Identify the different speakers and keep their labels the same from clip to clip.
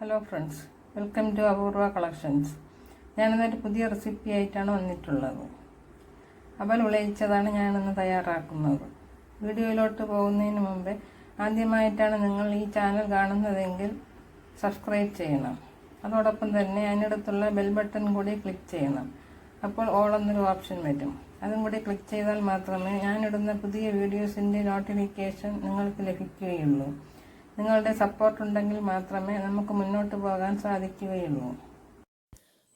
Speaker 1: Hello friends, welcome to അപൂർവ collections. ഞാനിന്നൊരു പുതിയ recipe ആയിട്ടാണ് വന്നിട്ടുള്ളത്. അവൽ വിളയിച്ചതാണ് ഞാനിന്ന് തയ്യാറാക്കുന്നത്. വീഡിയോയിലോട്ട് പോകുന്നതിന് മുമ്പേ ആദ്യമായിട്ടാണ് നിങ്ങൾ ഈ ചാനൽ കാണുന്നതെങ്കിൽ സബ്സ്ക്രൈബ് ചെയ്യണം. അതോടൊപ്പം തന്നെ അതിനടുത്തുള്ള ബെൽ ബട്ടൺ കൂടി ക്ലിക്ക് ചെയ്യണം. അപ്പോൾ ഓൾ എന്നൊരു ഓപ്ഷൻ വരും. അതും കൂടി ക്ലിക്ക് ചെയ്താൽ മാത്രമേ ഞാനിടുന്ന പുതിയ വീഡിയോസിൻ്റെ നോട്ടിഫിക്കേഷൻ നിങ്ങൾക്ക് ലഭിക്കുകയുള്ളൂ. നിങ്ങളുടെ സപ്പോർട്ട് ഉണ്ടെങ്കിൽ മാത്രമേ നമുക്ക് മുന്നോട്ട് പോകാൻ സാധിക്കുകയുള്ളൂ.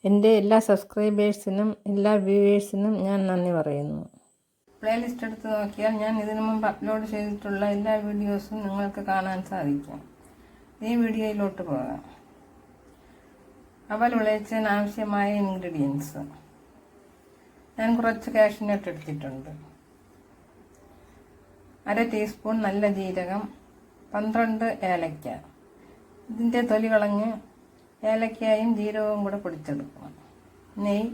Speaker 1: എൻ്റെ എല്ലാ സബ്സ്ക്രൈബേഴ്സിനും എല്ലാ വ്യൂവേഴ്സിനും ഞാൻ നന്ദി പറയുന്നു. പ്ലേലിസ്റ്റ് എടുത്ത് നോക്കിയാൽ ഞാൻ ഇതിനു മുമ്പ് അപ്ലോഡ് ചെയ്തിട്ടുള്ള എല്ലാ വീഡിയോസും നിങ്ങൾക്ക് കാണാൻ സാധിക്കും. ഈ വീഡിയോയിലോട്ട് പോകാം. അവൽ വിളയിച്ചതിന് ആവശ്യമായ ഇൻഗ്രീഡിയൻസ്: ഞാൻ കുറച്ച് കാഷ്യൂനട്ട് എടുത്തിട്ടുണ്ട്, 1/2 ടീസ്പൂൺ നല്ല ജീരകം, 12 ഏലക്ക. ഇതിൻ്റെ തൊലി കളഞ്ഞ് ഏലക്കയും ജീരകവും കൂടെ പൊടിച്ചെടുക്കണം. നെയ്യ്,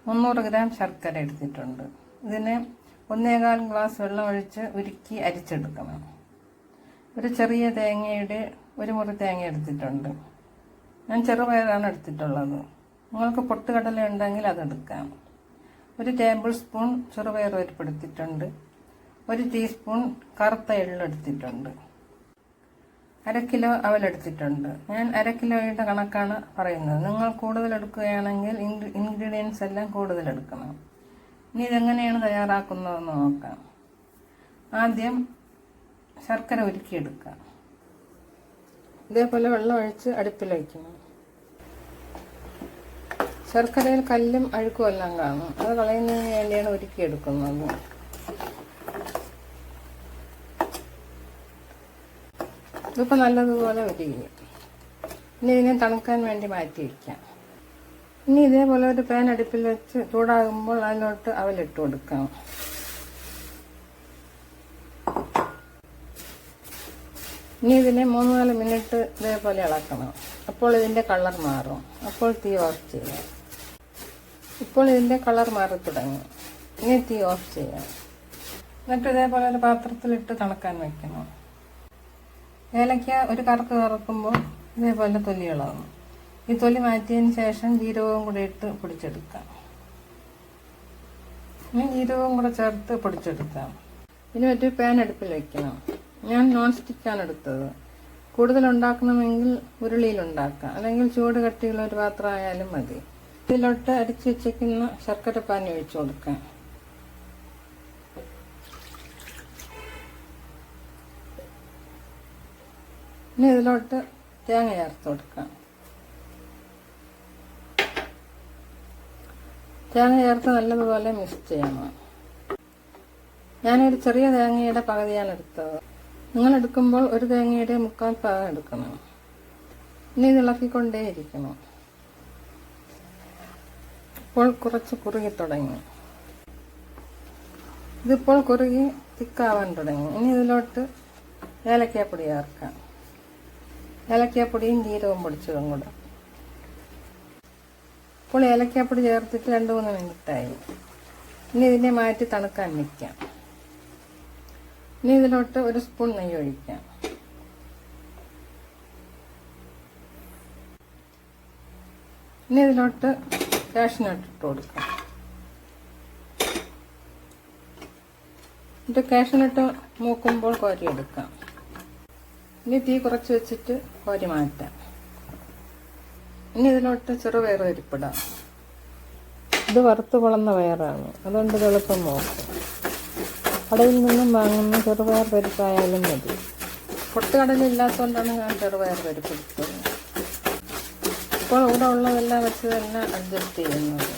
Speaker 1: 300 ഗ്രാം ശർക്കര എടുത്തിട്ടുണ്ട്. ഇതിന് 1/4 ഗ്ലാസ് വെള്ളം ഒഴിച്ച് ഉരുക്കി അരിച്ചെടുക്കണം. ഒരു ചെറിയ തേങ്ങയുടെ 1 മുറി തേങ്ങ എടുത്തിട്ടുണ്ട്. ഞാൻ ചെറുപയറാണ് എടുത്തിട്ടുള്ളത്. നിങ്ങൾക്ക് പൊട്ടുകടല ഉണ്ടെങ്കിൽ അതെടുക്കാം. 1 ടേബിൾ സ്പൂൺ ചെറുപയർ പരിപ്പ് എടുത്തിട്ടുണ്ട്. 1 ടീസ്പൂൺ കറുത്ത എള്ള് എടുത്തിട്ടുണ്ട്. 1/2 കിലോ അവലെടുത്തിട്ടുണ്ട്. ഞാൻ 1/2 കിലോയുടെ കണക്കാണ് പറയുന്നത്. നിങ്ങൾ കൂടുതൽ എടുക്കുകയാണെങ്കിൽ ഇൻഗ്രീഡിയൻസ് എല്ലാം കൂടുതൽ എടുക്കണം. ഇനി ഇതെങ്ങനെയാണ് തയ്യാറാക്കുന്നതെന്ന് നോക്കാം. ആദ്യം ശർക്കര ഉരുക്കിയെടുക്കാം. ഇതേപോലെ വെള്ളം ഒഴിച്ച് അടുപ്പിൽ വയ്ക്കണം. ശർക്കരയിൽ കല്ലും അഴുക്കും എല്ലാം കാണും. അത് കളയുന്നതിന് വേണ്ടിയാണ് ഉരുക്കിയെടുക്കുന്നത്. ഇതിപ്പോൾ നല്ലതുപോലെ ഉരുകി. ഇനി ഇതിനെ തണുക്കാൻ വേണ്ടി മാറ്റി വയ്ക്കാം. ഇനി ഇതേപോലെ ഒരു പാൻ അടുപ്പിൽ വെച്ച് ചൂടാകുമ്പോൾ അതിലോട്ട് അവലിട്ട് കൊടുക്കാം. ഇനി ഇതിനെ 3-4 മിനിറ്റ് ഇതേപോലെ ഇളക്കണം. അപ്പോൾ ഇതിൻ്റെ കളർ മാറും. അപ്പോൾ തീ ഓഫ് ചെയ്യാം. ഇപ്പോൾ ഇതിൻ്റെ കളർ മാറി തുടങ്ങി. ഇനി തീ ഓഫ് ചെയ്യാം. എന്നിട്ട് ഇതേപോലെ ഒരു പാത്രത്തിലിട്ട് തണുക്കാൻ വയ്ക്കണം. ഏലക്ക ഒരു കറക്കുമ്പോൾ ഇതേപോലെ തൊലി ഇളകും. ഈ തൊലി മാറ്റിയതിന് ശേഷം ജീരകവും കൂടി ഇട്ട് പൊടിച്ചെടുക്കാം. ഇനി ജീരകവും കൂടെ ചേർത്ത് പൊടിച്ചെടുക്കാം. ഇനി ഒരു പാൻ അടുപ്പിൽ വയ്ക്കണം. ഞാൻ നോൺ സ്റ്റിക്കാണ് എടുത്തത്. കൂടുതൽ ഉണ്ടാക്കണമെങ്കിൽ ഉരുളിയിലുണ്ടാക്കാം, അല്ലെങ്കിൽ ചൂട് കട്ടിയുള്ള ഒരു പാത്രം ആയാലും മതി. ഇതിലോട്ട് അരിച്ച് വെച്ചിരിക്കുന്ന ശർക്കര പാനി ഒഴിച്ചു കൊടുക്കാം. ഇനി ഇതിലോട്ട് തേങ്ങ ചേർത്ത് കൊടുക്കാം. തേങ്ങ ചേർത്ത് നല്ലതുപോലെ മിക്സ് ചെയ്യണം. ഞാനൊരു ചെറിയ തേങ്ങയുടെ പകുതിയാണ് എടുത്തത്. നിങ്ങൾ എടുക്കുമ്പോൾ ഒരു തേങ്ങയുടെ 3/4 ഭാഗം എടുക്കണം. ഇനി ഇത് ഇളക്കിക്കൊണ്ടേയിരിക്കണം. ഇപ്പോൾ കുറച്ച് കുറുകി തുടങ്ങി. ഇതിപ്പോൾ കുറുകി തിക്കാവാൻ തുടങ്ങി. ഇനി ഇതിലോട്ട് ഏലക്കാപ്പൊടി ചേർക്കാം. ഏലക്കാപ്പൊടിയും ജീരകവും പൊടിച്ചതും കൂടെ. ഇപ്പോൾ ഏലക്കാപ്പൊടി ചേർത്തിട്ട് 2-3 മിനിറ്റായി. ഇനി ഇതിനെ മാറ്റി തണുക്കാൻ വയ്ക്കാം. ഇനി ഇതിലോട്ട് 1 സ്പൂൺ നെയ്യ് ഒഴിക്കാം. ഇനി ഇതിലോട്ട് കാഷ്യൂനട്ട് ഇട്ട് കൊടുക്കാം. ഇത് കാഷ്യൂനട്ട് മൂക്കുമ്പോൾ കോരിയെടുക്കാം. ഇനി തീ കുറച്ച് വെച്ചിട്ട് കോരി മാറ്റാം. ഇനി ഇതിലോട്ട് ചെറുപയർ പരിപ്പിടാം. ഇത് വറുത്ത് കൊള്ളുന്ന പയറാണ്, അതുകൊണ്ട് ഇത് എളുപ്പം നോക്കും. കടയിൽ നിന്നും വാങ്ങുന്ന ചെറുപയർ പരിപ്പായാലും മതി. പൊട്ടുകടലില്ലാത്തതുകൊണ്ടാണ് ഞാൻ ചെറുപയർ പരിപ്പ് എടുത്തത്. ഇപ്പോൾ ഇവിടെ ഉള്ളതെല്ലാം വെച്ച് തന്നെ അഡ്ജസ്റ്റ് ചെയ്യുന്നത്.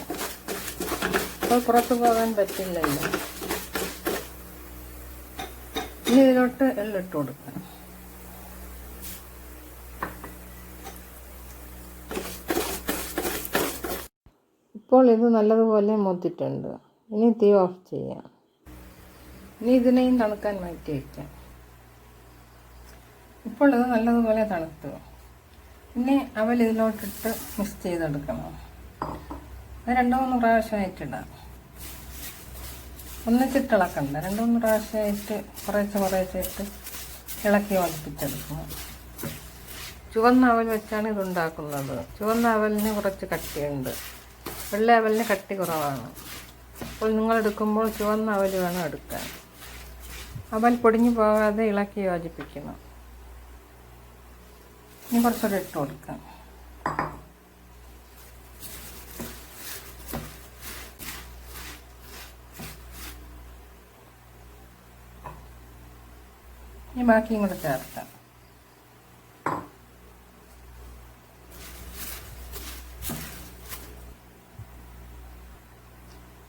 Speaker 1: അപ്പോൾ പുറത്തു പോകാൻ പറ്റില്ലല്ലോ. ഇനി ഇതിലോട്ട് എള്ളിട്ട് കൊടുക്കാം. ഇപ്പോൾ ഇത് നല്ലതുപോലെ മൂത്തിട്ടുണ്ട്. ഇനി തീ ഓഫ് ചെയ്യാം. ഇനി ഇതിനെയും തണുക്കാൻ മാറ്റി വയ്ക്കാം. ഇപ്പോൾ ഇത് നല്ലതുപോലെ തണുത്തു. ഇനി അവൽ ഇതിലോട്ടിട്ട് മിക്സ് ചെയ്തെടുക്കണം. അത് 2-3 പ്രാവശ്യമായിട്ടിടാം. ഒന്നിച്ചിട്ട് ഇളക്കണ്ട. 2-3 പ്രാവശ്യമായിട്ട് കുറേശ്ശെ ഇട്ട് ഇളക്കി ഒളിപ്പിച്ചെടുക്കണം. ചുവന്ന അവൽ വെച്ചാണ് ഇതുണ്ടാക്കുന്നത്. ചുവന്ന അവലിന് കുറച്ച് കട്ടിയുണ്ട്, വെള്ള അവലിന് കട്ടി കുറവാണ്. അപ്പോൾ നിങ്ങളെടുക്കുമ്പോൾ ചുവന്ന അവൽ വേണം എടുക്കാൻ. അവൽ പൊടിഞ്ഞു പോകാതെ ഇളക്കി യോജിപ്പിക്കണം. ഇനി കുറച്ചുകൂടെ ഇട്ട് കൊടുക്കാം. ഇനി ബാക്കിയും കൂടെ ചേർക്കാം.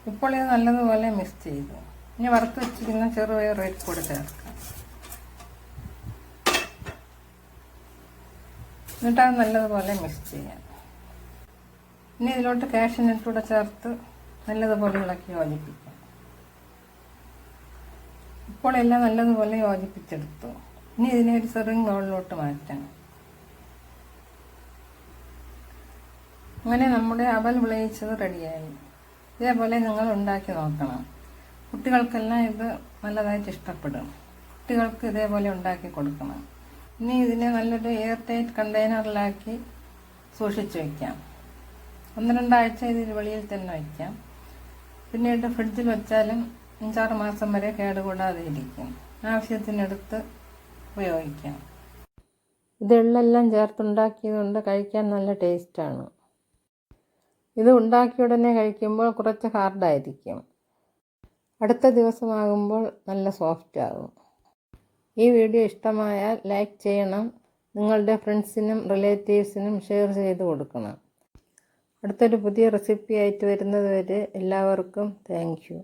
Speaker 1: ഇപ്പോൾ ഇത് നല്ലതുപോലെ മിക്സ് ചെയ്തു. ഇനി വറുത്ത് വെച്ചിരിക്കുന്ന ചെറുപയർ കൂടെ ചേർക്കാം. എന്നിട്ട് അത് നല്ലതുപോലെ മിക്സ് ചെയ്യാം. ഇനി ഇതിലോട്ട് കാഷ്യൂനട്ട് കൂടെ ചേർത്ത് നല്ലതുപോലെ ഇളക്കി യോജിപ്പിക്കാം. ഇപ്പോൾ എല്ലാം നല്ലതുപോലെ യോജിപ്പിച്ചെടുത്തു. ഇനി ഇതിനെ ഒരു സെർവിങ് ബൗളിലോട്ട് മാറ്റാം. അങ്ങനെ നമ്മുടെ അവൽ വിളയിച്ചത് റെഡിയായി. ഇതേപോലെ നിങ്ങൾ ഉണ്ടാക്കി നോക്കണം. കുട്ടികൾക്കെല്ലാം ഇത് നല്ലതായിട്ട് ഇഷ്ടപ്പെടും. കുട്ടികൾക്ക് ഇതേപോലെ ഉണ്ടാക്കി കൊടുക്കണം. ഇനി ഇതിനെ നല്ലൊരു എയർ ടൈറ്റ് കണ്ടെയ്നറിലാക്കി സൂക്ഷിച്ച് വയ്ക്കാം. 1-2 ആഴ്ച ഇതിൽ വെളിയിൽ തന്നെ വയ്ക്കാം. പിന്നീട് ഫ്രിഡ്ജിൽ വെച്ചാലും 5-6 മാസം വരെ കേടുകൂടാതെ ഇരിക്കും. ആവശ്യത്തിനെടുത്ത് ഉപയോഗിക്കാം. ഇത് എള്ളെല്ലാം ചേർത്തുണ്ടാക്കിയതുകൊണ്ട് കഴിക്കാൻ നല്ല ടേസ്റ്റാണ്. ഇത് ഉണ്ടാക്കിയ ഉടനെ കഴിക്കുമ്പോൾ കുറച്ച് ഹാർഡായിരിക്കും. അടുത്ത ദിവസമാകുമ്പോൾ നല്ല സോഫ്റ്റ് ആകും. ഈ വീഡിയോ ഇഷ്ടമായാൽ ലൈക്ക് ചെയ്യണം. നിങ്ങളുടെ ഫ്രണ്ട്സിനും റിലേറ്റീവ്സിനും ഷെയർ ചെയ്ത് കൊടുക്കണം. അടുത്തൊരു പുതിയ റെസിപ്പി ആയിട്ട് വരുന്നത് വരെ എല്ലാവർക്കും താങ്ക് യു.